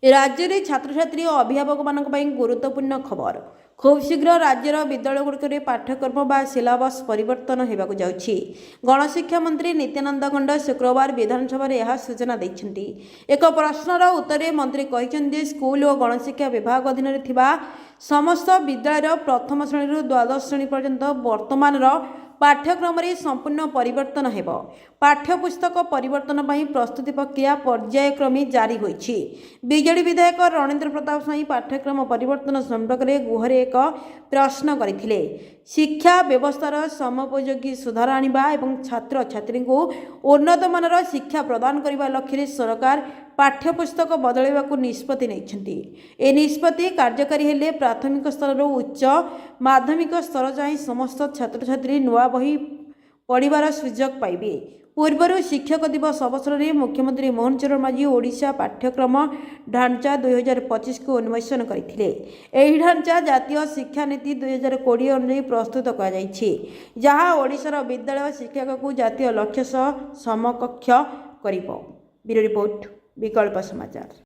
राज्य में छात्र छात्री और अभिभावक मान गुरुत्वपूर्ण खबर। खूब शीघ्र राज्यर विद्यालयगुड़िक पाठ्यक्रम व सिलेबस परिवर्तन होगा जाउछि। गणशिक्षा मंत्री नित्यानंद खंड शुक्रवार विधानसभा यह सूचना देइछन्ति। एक प्रश्नर उत्तर में मंत्री कहिछन्ति स्कूल और गणशिक्षा विभाग अधीन समस्त विद्यालय प्रथम श्रेणी द्वादश श्रेणी पर्यंत वर्तमान पाठ्यक्रम संपूर्ण परिवर्तन हेब। पाठ्यपुस्तक परिवर्तन पर प्रस्तुति प्रक्रिया पर्यायक्रमे जारी होइछि। बीजेडी विधायक रणेंद्र प्रताप स्वाई पाठ्यक्रम परिवर्तन संपर्क में गृहरे एक प्रश्न करथिले। शिक्षा व्यवस्थार समोपयोगी सुधार आनिबा एवं छात्र छात्री को उन्नत मानर शिक्षा प्रदान करने लक्ष्य सरकार पाठ्यपुस्तक बदलैवाकू निष्पत्ति नेइछन्ति। ए निष्पत्ति कार्यकारी हेले प्राथमिक स्तर उच्च माध्यमिक स्तर जाए समस्त छात्र छात्री नुआ बही पढ़िबार सुजोग पाइबे। पूर्वर शिक्षक दिवस अवसर में मुख्यमंत्री मोहन चरण माझी ओडिशा पाठ्यक्रम ढांचा 2025 को उन्मोचन करथिले। एही ढांचा जातीय शिक्षा नीति 2020 अनुसार प्रस्तुत कराଯାଇଛି, जहां ओडिशार विद्यालय शिक्षा को जातीय लक्ष्य सह समकक्ष करिबो। ब्यूरो रिपोर्ट, विकल्प समाचार।